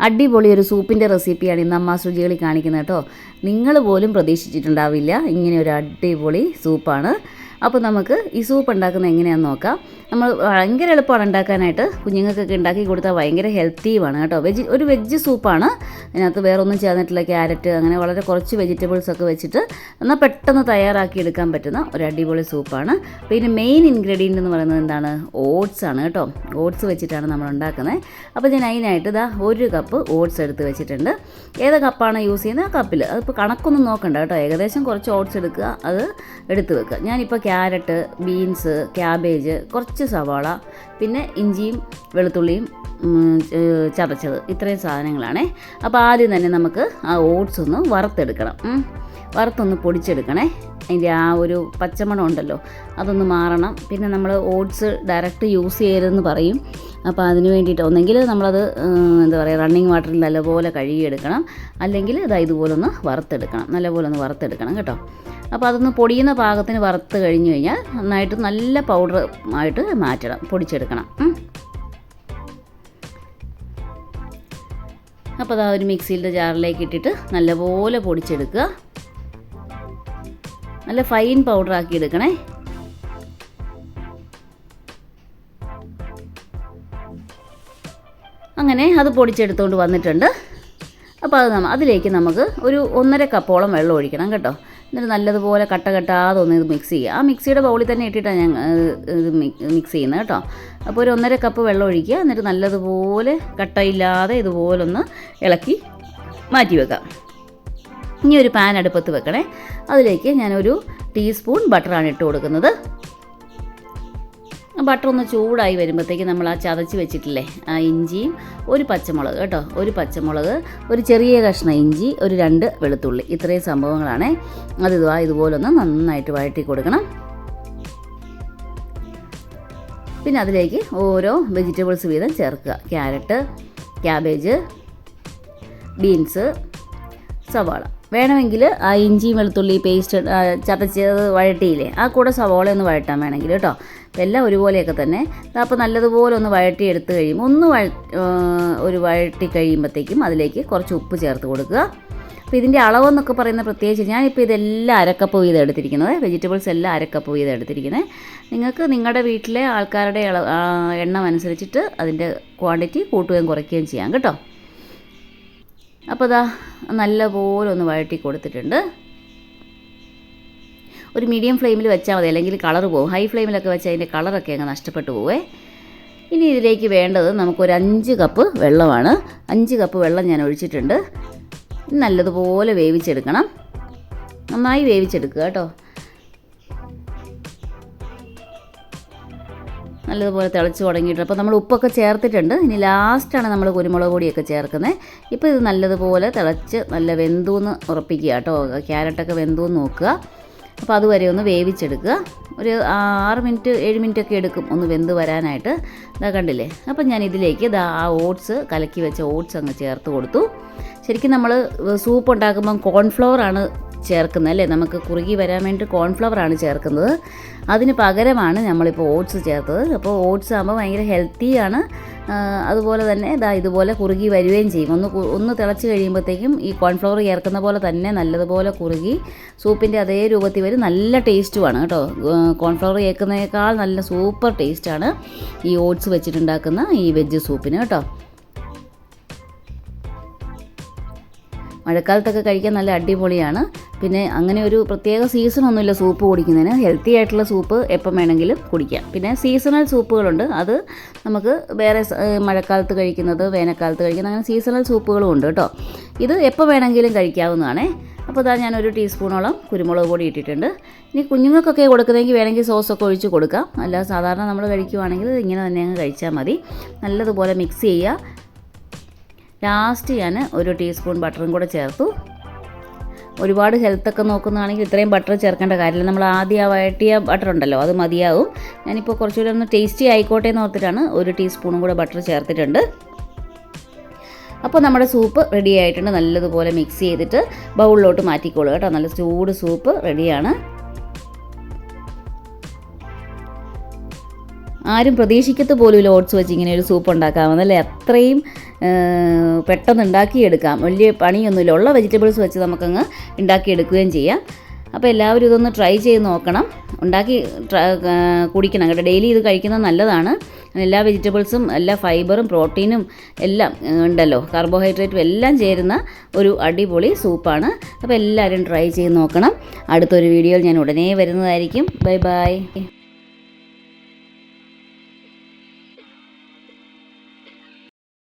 അടിപൊളി ഒരു സൂപ്പിൻ്റെ റെസിപ്പിയാണ് ഇന്ന് അമ്മ രുചികളിൽ കാണിക്കുന്നത് കേട്ടോ. നിങ്ങൾ പോലും പ്രതീക്ഷിച്ചിട്ടുണ്ടാവില്ല ഇങ്ങനെ ഒരു അടിപൊളി സൂപ്പാണ്. അപ്പോൾ നമുക്ക് ഈ സൂപ്പ് ഉണ്ടാക്കുന്നത് എങ്ങനെയാണെന്ന് നോക്കാം. നമ്മൾ ഭയങ്കര എളുപ്പമാണ് ഉണ്ടാക്കാനായിട്ട്. കുഞ്ഞുങ്ങൾക്കൊക്കെ ഉണ്ടാക്കി കൊടുത്താൽ ഭയങ്കര ഹെൽത്തിയുമാണ് കേട്ടോ. ഒരു വെജ് സൂപ്പാണ്. അതിനകത്ത് വേറെ ഒന്നും ചേർന്നിട്ടില്ല. ക്യാരറ്റ് അങ്ങനെ വളരെ കുറച്ച് വെജിറ്റബിൾസൊക്കെ വെച്ചിട്ട് എന്നാൽ പെട്ടെന്ന് തയ്യാറാക്കി എടുക്കാൻ പറ്റുന്ന ഒരു അടിപൊളി സൂപ്പാണ്. അപ്പോൾ ഇതിന് മെയിൻ ഇൻഗ്രീഡിയൻ്റ് എന്ന് പറയുന്നത് എന്താണ്? ഓട്സ് ആണ് കേട്ടോ. ഓട്സ് വെച്ചിട്ടാണ് നമ്മൾ ഉണ്ടാക്കുന്നത്. അപ്പോൾ ഞാൻ അതിനായിട്ട് ഇതാ 1 കപ്പ് ഓട്സ് എടുത്ത് വെച്ചിട്ടുണ്ട്. ഏത് കപ്പാണ് യൂസ് ചെയ്യുന്നത് ആ കപ്പിൽ. അതിപ്പോൾ കണക്കൊന്നും നോക്കണ്ട കേട്ടോ. ഏകദേശം കുറച്ച് ഓട്സ് എടുക്കുക, അത് എടുത്ത് വെക്കുക. ഞാനിപ്പോൾ ക്യാരറ്റ്, ബീൻസ്, ക്യാബേജ്, കുറച്ച് സവാള, പിന്നെ ഇഞ്ചിയും വെളുത്തുള്ളിയും ചതച്ചത്, ഇത്രയും സാധനങ്ങളാണേ. അപ്പോൾ ആദ്യം തന്നെ നമുക്ക് ആ ഓട്സ് ഒന്ന് വറുത്തെടുക്കണം. വറുത്തൊന്ന് പൊടിച്ചെടുക്കണേ. അതിൻ്റെ ആ ഒരു പച്ചമണം ഉണ്ടല്ലോ അതൊന്ന് മാറണം. പിന്നെ നമ്മൾ ഓട്സ് ഡയറക്റ്റ് യൂസ് ചെയ്യരുതെന്ന് പറയും. അപ്പോൾ അതിന് വേണ്ടിയിട്ട് ഒന്നെങ്കിൽ നമ്മളത് എന്താ പറയുക റണ്ണിങ് വാട്ടറിൽ നല്ലപോലെ കഴുകിയെടുക്കണം, അല്ലെങ്കിൽ ഇതുപോലെ ഒന്ന് വറുത്തെടുക്കണം. നല്ലപോലെ ഒന്ന് വറുത്തെടുക്കണം കേട്ടോ. അപ്പോൾ അതൊന്ന് പൊടിയുന്ന പാകത്തിന് വറുത്ത് കഴിഞ്ഞ് കഴിഞ്ഞാൽ നന്നായിട്ട് നല്ല പൗഡർ ആയിട്ട് മാറ്റണം, പൊടിച്ചെടുക്കണം. അപ്പോൾ അതാ ഒരു മിക്സിയിലെ ജാറിലേക്ക് ഇട്ടിട്ട് നല്ലപോലെ പൊടിച്ചെടുക്കുക. നല്ല ഫൈൻ പൗഡറാക്കി എടുക്കണേ. അങ്ങനെ അത് പൊടിച്ചെടുത്തുകൊണ്ട് വന്നിട്ടുണ്ട്. അപ്പോൾ അതിലേക്ക് നമുക്ക് ഒരു 1.5 കപ്പോളം വെള്ളം ഒഴിക്കണം കേട്ടോ. എന്നിട്ട് നല്ലതുപോലെ കെട്ടാതെ ഒന്ന് ഇത് മിക്സ് ചെയ്യുക. ആ മിക്സിയുടെ ബൗളിൽ തന്നെ ഇട്ടിട്ടാണ് ഞാൻ ഇത് മിക്സ് ചെയ്യുന്നത് കേട്ടോ. അപ്പോൾ ഒരു 1.5 കപ്പ് വെള്ളം ഒഴിക്കുക. എന്നിട്ട് നല്ലതുപോലെ കട്ടയില്ലാതെ ഇതുപോലൊന്ന് ഇളക്കി മാറ്റി വെക്കാം. ഇനി ഒരു പാൻ അടുപ്പത്ത് വെക്കണേ. അതിലേക്ക് ഞാനൊരു ടീസ്പൂൺ ബട്ടറാണ് ഇട്ട് കൊടുക്കുന്നത്. ബട്ടർ ഒന്ന് ചൂടായി വരുമ്പോഴത്തേക്ക് നമ്മൾ ആ ചതച്ച് വെച്ചിട്ടില്ലേ ആ ഇഞ്ചിയും ഒരു പച്ചമുളക് കേട്ടോ, ഒരു പച്ചമുളക്, ഒരു ചെറിയ കഷ്ണം ഇഞ്ചി, ഒരു 2 വെളുത്തുള്ളി, ഇത്രയും സംഭവങ്ങളാണ്. ഇതുപോലൊന്ന് നന്നായിട്ട് വഴറ്റി കൊടുക്കണം. പിന്നെ അതിലേക്ക് ഓരോ വെജിറ്റബിൾസ് വീതം ചേർക്കുക. ക്യാരറ്റ്, ക്യാബേജ്, ബീൻസ്, സവാള. വേണമെങ്കിൽ ആ ഇഞ്ചിയും വെളുത്തുള്ളി പേസ്റ്റ് ചതച്ചത് വഴട്ടിയില്ലേ ആ കൂടെ സവാള ഒന്ന് വഴറ്റാൻ വേണമെങ്കിൽ കേട്ടോ. എല്ലാം ഒരുപോലെയൊക്കെ തന്നെ. അപ്പോൾ നല്ലതുപോലെ ഒന്ന് വഴറ്റി എടുത്ത് കഴിയുമ്പോൾ ഒരു വഴറ്റി കഴിയുമ്പോഴത്തേക്കും അതിലേക്ക് കുറച്ച് ഉപ്പ് ചേർത്ത് കൊടുക്കുക. അപ്പോൾ ഇതിൻ്റെ അളവെന്നൊക്കെ പറയുന്ന പ്രത്യേകിച്ച് ഞാനിപ്പോൾ ഇതെല്ലാം 1/2 കപ്പ് വീതം എടുത്തിരിക്കുന്നത്. വെജിറ്റബിൾസ് എല്ലാം 1/2 കപ്പ് വീതം എടുത്തിരിക്കുന്നത്. നിങ്ങൾക്ക് നിങ്ങളുടെ വീട്ടിലെ ആൾക്കാരുടെ എണ്ണം അനുസരിച്ചിട്ട് അതിൻ്റെ ക്വാണ്ടിറ്റി കൂട്ടുകയും കുറയ്ക്കുകയും ചെയ്യാം കേട്ടോ. അപ്പോൾ അതാ നല്ലപോലെ ഒന്ന് വഴറ്റി കൊടുത്തിട്ടുണ്ട്. ഒരു മീഡിയം ഫ്ലെയിമിൽ വെച്ചാൽ മതി, അല്ലെങ്കിൽ കളർ പോകും. ഹൈ ഫ്ലെയിമിലൊക്കെ വെച്ചാൽ അതിൻ്റെ കളറൊക്കെ അങ്ങ് നഷ്ടപ്പെട്ടു പോവേ. ഇനി ഇതിലേക്ക് വേണ്ടത് നമുക്കൊരു 5 കപ്പ് വെള്ളമാണ്. 5 കപ്പ് വെള്ളം ഞാൻ ഒഴിച്ചിട്ടുണ്ട്. നല്ലതുപോലെ വേവിച്ചെടുക്കണം. നന്നായി വേവിച്ചെടുക്കുക കേട്ടോ. നല്ലതുപോലെ തിളച്ച് തുടങ്ങിയിട്ട് അപ്പോൾ നമ്മൾ ഉപ്പൊക്കെ ചേർത്തിട്ടുണ്ട്. ഇനി ലാസ്റ്റാണ് നമ്മൾ കുരുമുളക് പൊടിയൊക്കെ ചേർക്കുന്നത്. ഇപ്പോൾ ഇത് നല്ലതുപോലെ തിളച്ച് നല്ല വെന്തൂന്ന് ഉറപ്പിക്കുക കേട്ടോ. ക്യാരറ്റൊക്കെ വെന്തൂന്ന് നോക്കുക. അപ്പോൾ അതുവരെ ഒന്ന് വേവിച്ചെടുക്കുക. ഒരു 6 മിനിറ്റ് 7 മിനിറ്റൊക്കെ എടുക്കും ഒന്ന് വെന്ത് വരാനായിട്ട്. ഇതാ കണ്ടില്ലേ. അപ്പം ഞാൻ ഇതിലേക്ക് ആ ഓട്സ് കലക്കി വെച്ച ഓട്സ് അങ്ങ് ചേർത്ത് കൊടുത്തു. ശരിക്കും നമ്മൾ സൂപ്പ് ഉണ്ടാക്കുമ്പം കോൺഫ്ലവറാണ് ചേർക്കുന്നത് അല്ലേ. നമുക്ക് കുറുകി വരാൻ വേണ്ടി കോൺഫ്ലവറാണ് ചേർക്കുന്നത്. അതിന് പകരമാണ് നമ്മളിപ്പോൾ ഓട്സ് ചേർത്തത്. അപ്പോൾ ഓട്സ് ആകുമ്പോൾ ഭയങ്കര ഹെൽത്തിയാണ്. അതുപോലെ തന്നെ ഇതുപോലെ കുറുകി വരികയും ചെയ്യും. ഒന്ന് തിളച്ച് കഴിയുമ്പോഴത്തേക്കും ഈ കോൺഫ്ലവർ ചേർക്കുന്ന പോലെ തന്നെ നല്ലതുപോലെ കുറുകി സൂപ്പിൻ്റെ അതേ രൂപത്തിൽ വരും. നല്ല ടേസ്റ്റുമാണ് കേട്ടോ. കോൺഫ്ലവർ ചേർക്കുന്നതിനേക്കാൾ നല്ല സൂപ്പർ ടേസ്റ്റാണ് ഈ ഓട്സ് വെച്ചിട്ടുണ്ടാക്കുന്ന ഈ വെജ് സൂപ്പിന് കേട്ടോ. മഴക്കാലത്തൊക്കെ കഴിക്കാൻ നല്ല അടിപൊളിയാണ്. പിന്നെ അങ്ങനെ ഒരു പ്രത്യേക സീസണൊന്നുമില്ല സൂപ്പ് കുടിക്കുന്നതിന്. ഹെൽത്തി ആയിട്ടുള്ള സൂപ്പ് എപ്പം വേണമെങ്കിലും കുടിക്കാം. പിന്നെ സീസണൽ സൂപ്പുകളുണ്ട്. അത് നമുക്ക് വേറെ മഴക്കാലത്ത് കഴിക്കുന്നത്, വേനൽക്കാലത്ത് കഴിക്കുന്നത്, അങ്ങനെ സീസണൽ സൂപ്പുകളും ഉണ്ട് കേട്ടോ. ഇത് എപ്പോൾ വേണമെങ്കിലും കഴിക്കാവുന്നതാണേ. അപ്പോൾ ഞാനൊരു ടീസ്പൂണോളം കുരുമുളക് പൊടി ഇട്ടിട്ടുണ്ട്. ഇനി കുഞ്ഞുങ്ങൾക്കൊക്കെ കൊടുക്കുന്നതെങ്കിൽ വേണമെങ്കിൽ സോസൊക്കെ ഒഴിച്ച് കൊടുക്കാം. അല്ല സാധാരണ നമ്മൾ കഴിക്കുവാണെങ്കിൽ ഇങ്ങനെ തന്നെ അങ്ങ് കഴിച്ചാൽ മതി. നല്ലതുപോലെ മിക്സ് ചെയ്യുക. ലാസ്റ്റ് ഞാൻ ഒരു ടീസ്പൂൺ ബട്ടറും കൂടെ ചേർത്തു. ഒരുപാട് ഹെൽത്തൊക്കെ നോക്കുന്നതാണെങ്കിൽ ഇത്രയും ബട്ടർ ചേർക്കേണ്ട കാര്യമില്ല. നമ്മൾ ആദ്യം വഴറ്റിയ ബട്ടർ ഉണ്ടല്ലോ അത് മതിയാവും. ഞാനിപ്പോൾ കുറച്ചുകൂടെ ഒന്ന് ടേസ്റ്റി ആയിക്കോട്ടെ എന്ന് ഓർത്തിട്ടാണ് ഒരു ടീസ്പൂണും കൂടെ ബട്ടർ ചേർത്തിട്ടുണ്ട്. അപ്പോൾ നമ്മുടെ സൂപ്പ് റെഡി ആയിട്ടുണ്ട്. നല്ലതുപോലെ മിക്സ് ചെയ്തിട്ട് ബൗളിലോട്ട് മാറ്റിക്കോളൂ കേട്ടോ. നല്ല ചൂട് സൂപ്പ് റെഡിയാണ്. ആരും പ്രതീക്ഷിക്കത്ത് പോലും ഓട്സ് വെച്ച് ഇങ്ങനെ ഒരു സൂപ്പ് ഉണ്ടാക്കാമെന്നല്ലേ. അത്രയും പെട്ടെന്ന് ഉണ്ടാക്കിയെടുക്കാം. വലിയ പണിയൊന്നുമില്ല. ഉള്ള വെജിറ്റബിൾസ് വെച്ച് നമുക്കങ്ങ് ഉണ്ടാക്കിയെടുക്കുകയും ചെയ്യാം. അപ്പോൾ എല്ലാവരും ഇതൊന്ന് ട്രൈ ചെയ്ത് നോക്കണം, ഉണ്ടാക്കി കുടിക്കണം കേട്ടോ. ഡെയിലി ഇത് കഴിക്കുന്നത് നല്ലതാണ്. എല്ലാ വെജിറ്റബിൾസും എല്ലാ ഫൈബറും പ്രോട്ടീനും എല്ലാം ഉണ്ടല്ലോ, കാർബോഹൈഡ്രേറ്റും എല്ലാം ചേരുന്ന ഒരു അടിപൊളി സൂപ്പാണ്. അപ്പോൾ എല്ലാവരും ട്രൈ ചെയ്ത് നോക്കണം. അടുത്തൊരു വീഡിയോയിൽ ഞാൻ ഉടനെ വരുന്നതായിരിക്കും. Bye bye.